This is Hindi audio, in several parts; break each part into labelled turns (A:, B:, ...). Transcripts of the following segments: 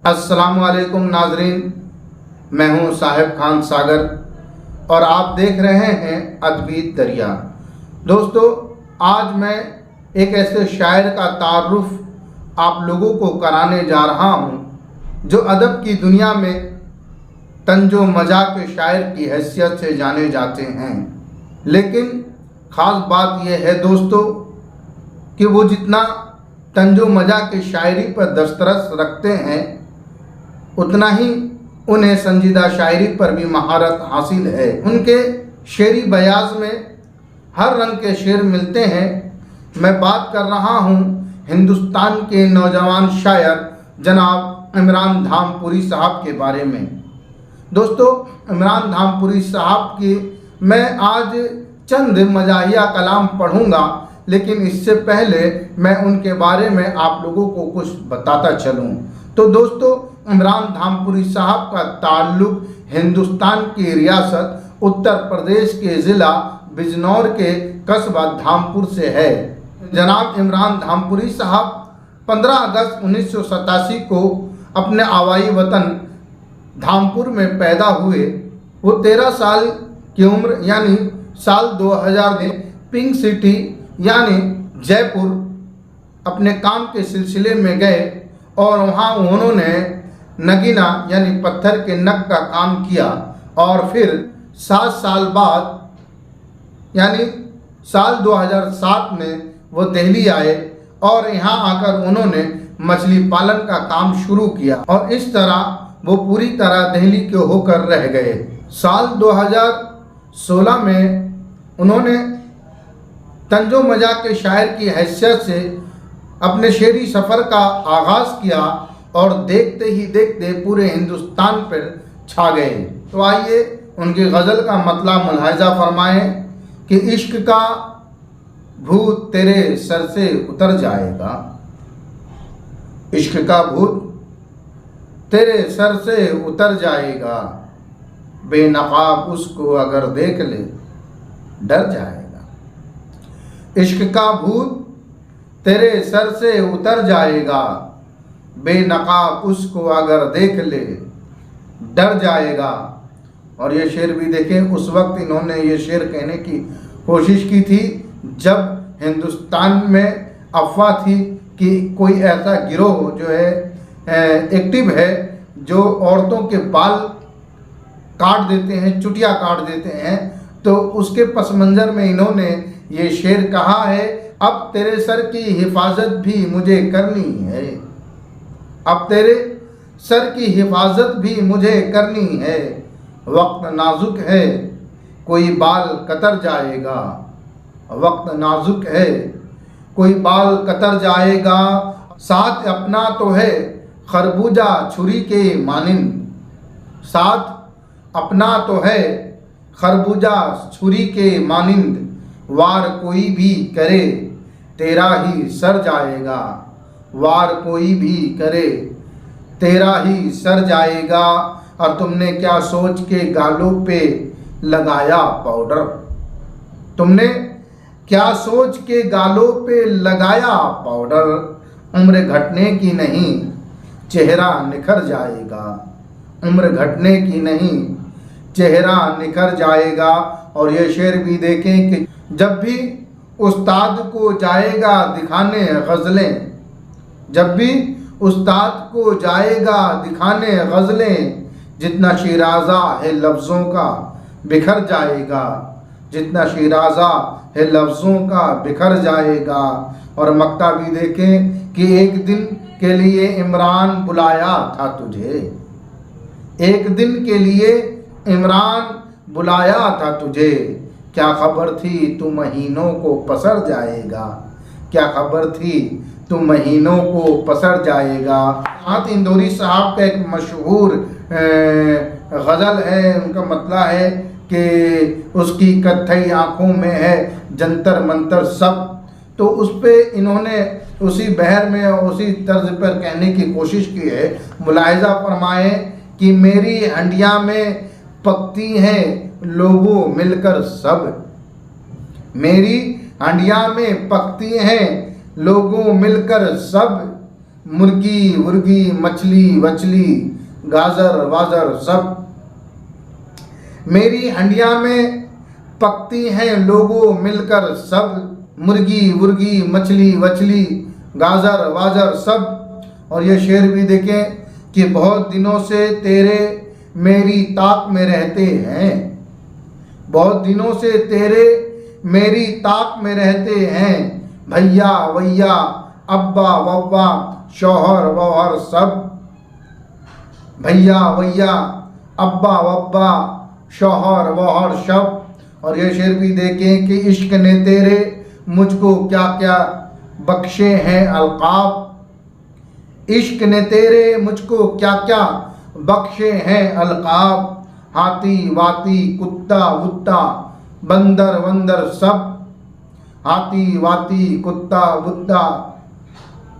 A: अस्सलामुअलैकुम नाजरीन, मैं हूं साहिब खान सागर और आप देख रहे हैं अद्भुत दरिया। दोस्तों, आज मैं एक ऐसे शायर का तारुफ आप लोगों को कराने जा रहा हूं जो अदब की दुनिया में तंजो मजाक के शायर की हैसियत से जाने जाते हैं। लेकिन ख़ास बात यह है दोस्तों कि वो जितना तंजो मजाक की शायरी पर दस्तरस रखते हैं उतना ही उन्हें संजीदा शायरी पर भी महारत हासिल है। उनके शेरी बयाज में हर रंग के शेर मिलते हैं। मैं बात कर रहा हूँ हिंदुस्तान के नौजवान शायर जनाब इमरान धामपुरी साहब के बारे में। दोस्तों, इमरान धामपुरी साहब की मैं आज चंद मजाहिया कलाम पढ़ूंगा, लेकिन इससे पहले मैं उनके बारे में आप लोगों को कुछ बताता चलूं। तो दोस्तों, इमरान धामपुरी साहब का ताल्लुक हिंदुस्तान की रियासत उत्तर प्रदेश के ज़िला बिजनौर के कस्बा धामपुर से है। जनाब इमरान धामपुरी साहब 15 अगस्त 1987 को अपने आवाई वतन धामपुर में पैदा हुए। वो 13 साल की उम्र यानी साल 2000 में पिंक सिटी यानी जयपुर अपने काम के सिलसिले में गए और वहाँ उन्होंने नगीना यानी पत्थर के नग का काम किया और फिर 7 साल बाद यानी साल 2007 में वो दिल्ली आए और यहाँ आकर उन्होंने मछली पालन का काम शुरू किया और इस तरह वो पूरी तरह दिल्ली के होकर रह गए। साल 2016 में उन्होंने तंजो मजाक के शायर की हैसियत से अपने शेरी सफ़र का आगाज़ किया और देखते ही देखते पूरे हिंदुस्तान पर छा गए। तो आइए उनकी गज़ल का मतलब मुलाहिज़ा फरमाएं कि इश्क का भूत तेरे सर से उतर जाएगा, इश्क का भूत तेरे सर से उतर जाएगा, बेनकाब उसको अगर देख ले डर जाएगा। इश्क का भूत तेरे सर से उतर जाएगा, बेनकाब उसको अगर देख ले डर जाएगा। और ये शेर भी देखें, उस वक्त इन्होंने ये शेर कहने की कोशिश की थी जब हिंदुस्तान में अफवाह थी कि कोई ऐसा गिरोह जो है एक्टिव है जो औरतों के बाल काट देते हैं, चुटिया काट देते हैं। तो उसके पस मंज़र में इन्होंने ये शेर कहा है, अब तेरे सर की हिफाजत भी मुझे करनी है, अब तेरे सर की हिफाजत भी मुझे करनी है, वक्त नाजुक है कोई बाल कतर जाएगा, वक्त नाजुक है कोई बाल कतर जाएगा, साथ अपना तो है खरबूजा छुरी के मानिंद, साथ अपना तो है खरबूजा छुरी के मानिंद, वार कोई भी करे तेरा ही सर जाएगा, वार कोई भी करे तेरा ही सर जाएगा। और तुमने क्या सोच के गालों पे लगाया पाउडर, तुमने क्या सोच के गालों पे लगाया पाउडर, उम्र घटने की नहीं चेहरा निखर जाएगा, उम्र घटने की नहीं चेहरा निखर जाएगा। और ये शेर भी देखें कि जब भी उस्ताद को जाएगा दिखाने गज़लें, जब भी उस्ताद को जाएगा दिखाने गज़लें, जितना शिराज़ा है लफ्ज़ों का बिखर जाएगा, जितना शिराज़ा है लफ्ज़ों का बिखर जाएगा। और मक्ता भी देखें कि एक दिन के लिए इमरान बुलाया था तुझे, एक दिन के लिए इमरान बुलाया था तुझे, क्या खबर थी तू महीनों को पसर जाएगा, क्या खबर थी तू महीनों को पसर जाएगा। हाथ इंदौरी साहब का एक मशहूर गज़ल है, उनका मतलब है कि उसकी कत्थई आँखों में है जंतर मंतर सब। तो उस पे इन्होंने उसी बहर में उसी तर्ज पर कहने की कोशिश की है। मुलाहिज़ा फरमाएं कि मेरी हंडिया में पकती हैं लोगों मिलकर सब, मेरी हंडिया में पकती हैं लोगों मिलकर सब, मुर्गी मुर्गी, मछली वछली, गाजर वाजर सब। मेरी हंडिया में पकती हैं लोगों मिलकर सब, मुर्गी मुर्गी, मछली वछली, गाजर वाजर सब। और ये शेर भी देखें कि बहुत दिनों से तेरे मेरी ताक में रहते हैं, बहुत दिनों से तेरे मेरी ताक में रहते हैं, भैया भैया, अब्बा वब्बा, शौहर वौहर सब। भैया भैया, अब्बा वब्बा, शौहर वौहर सब। और ये शेर भी देखें कि इश्क ने तेरे मुझको क्या क्या बख्शे हैं अलकाब, इश्क ने तेरे मुझको क्या क्या बख्शे हैं अलकाब, हाथी वाती, कुत्ता वुत्ता, बंदर वंदर सब। हाथी वाती, कुत्ता वुत्ता,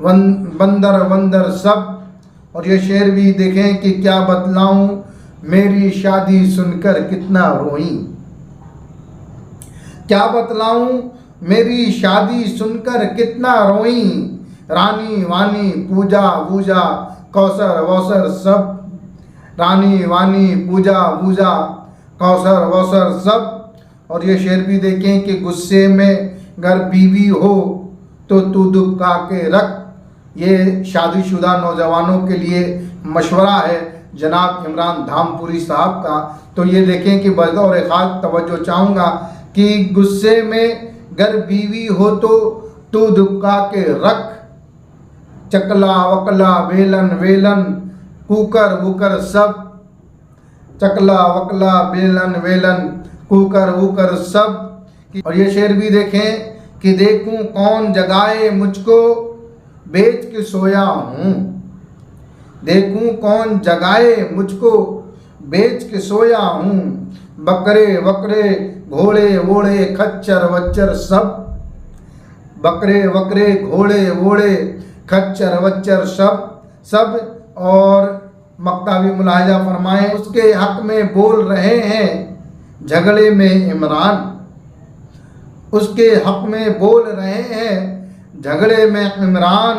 A: बंदर वंदर सब। और ये शेर भी देखें कि क्या बतलाऊं मेरी शादी सुनकर कितना रोई, क्या बतलाऊं मेरी शादी सुनकर कितना रोई, रानी वानी, पूजा वूजा, कौसर वौसर सब। रानी वानी, पूजा वूजा, कौसर वौसर सब। और ये शेर भी देखें कि गुस्से में घर बीवी हो तो तू दुबका के रख। ये शादीशुदा नौजवानों के लिए मशवरा है जनाब इमरान धामपुरी साहब का। तो ये देखें कि बतौर खास तवज्जो चाहूँगा कि गुस्से में घर बीवी हो तो तू दुबका के रख, चकला वकला, वेलन वेलन, कुकर वुकर सब। चकला वकला, बेलन वेलन, कुकर वुकर सब। और ये शेर भी देखें कि देखूं कौन जगाए मुझको बेच के सोया हूँ, देखूं कौन जगाए मुझको बेच के सोया हूँ, बकरे वकरे, घोड़े वोड़े, खच्चर वच्चर सब। बकरे वकरे, घोड़े वोड़े, खच्चर वच्चर सब सब। और मक्ताबी मुलाहिजा फरमाएं, उसके हक में बोल रहे हैं झगड़े में इमरान, उसके हक में बोल रहे हैं झगड़े में इमरान,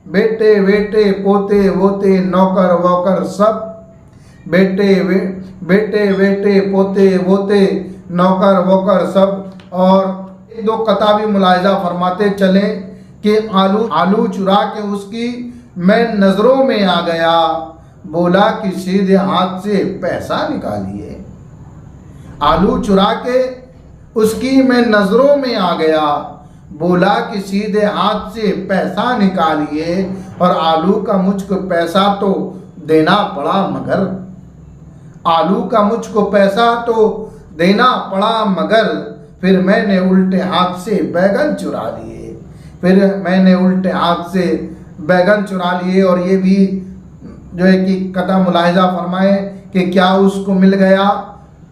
A: बेटे बेटे, पोते वोते, नौकर वोकर सब। बेटे बेटे, पोते वोते, नौकर वोकर सब। और एक दो कताबी मुलाहिजा फरमाते चले कि आलू चुरा के उसकी मैं नज़रों में आ गया, बोला कि सीधे हाथ से पैसा निकालिए। आलू चुरा के उसकी मैं नज़रों में आ गया, बोला कि सीधे हाथ से पैसा निकालिए। और आलू का मुझको पैसा तो देना पड़ा मगर, आलू का मुझको पैसा तो देना पड़ा मगर, फिर मैंने उल्टे हाथ से बैगन चुरा लिए, फिर मैंने उल्टे हाथ से बैगन चुरा लिए। और ये भी जो है कि कता मुलाहिजा फरमाए कि क्या उसको मिल गया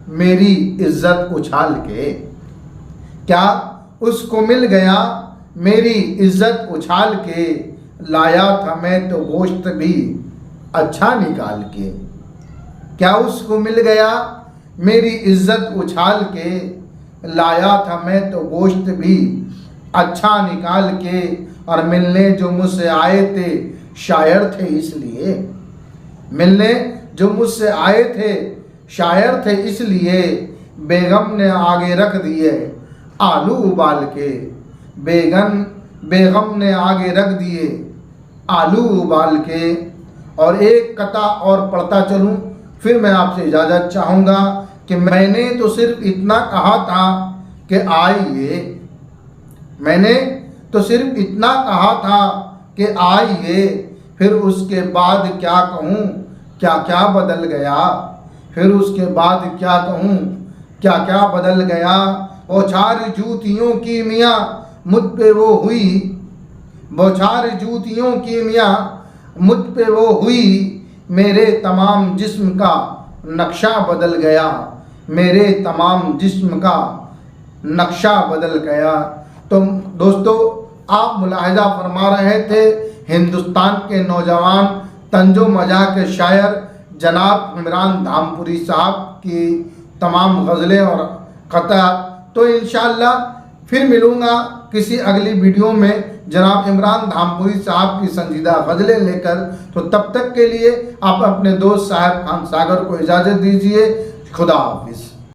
A: मेरी इज्जत उछाल के, क्या उसको मिल गया मेरी इज्जत उछाल के, लाया था मैं तो गोश्त भी अच्छा निकाल के। क्या उसको मिल गया मेरी इज्जत उछाल के, लाया था मैं तो गोश्त भी अच्छा निकाल के। और मिलने जो मुझसे आए थे शायर थे इसलिए, मिलने जो मुझसे आए थे शायर थे इसलिए, बेगम ने आगे रख दिए आलू उबाल के, बेगम ने आगे रख दिए आलू उबाल के। और एक कथा और पढ़ता चलूं, फिर मैं आपसे इजाज़त चाहूँगा कि मैंने तो सिर्फ इतना कहा था कि आइए, मैंने तो सिर्फ इतना कहा था कि आइए, फिर उसके बाद क्या कहूँ क्या क्या बदल गया, फिर उसके बाद क्या कहूँ क्या क्या बदल गया। बौछार जूतियों की मियाँ मुझ पे वो हुई, बौछार जूतियों की मियाँ मुझ पे वो हुई, मेरे तमाम जिस्म का नक्शा बदल गया, मेरे तमाम जिस्म का नक्शा बदल गया। तो दोस्तों, आप मुलाहिजा फरमा रहे थे हिंदुस्तान के नौजवान तंजो मजा के शायर जनाब इमरान धामपुरी साहब की तमाम गज़लें और क़ता। तो इंशाअल्लाह फिर मिलूँगा किसी अगली वीडियो में जनाब इमरान धामपुरी साहब की संजीदा गज़लें लेकर। तो तब तक के लिए आप अपने दोस्त साहिब खान सागर को इजाज़त दीजिए। खुदा हाफिज़।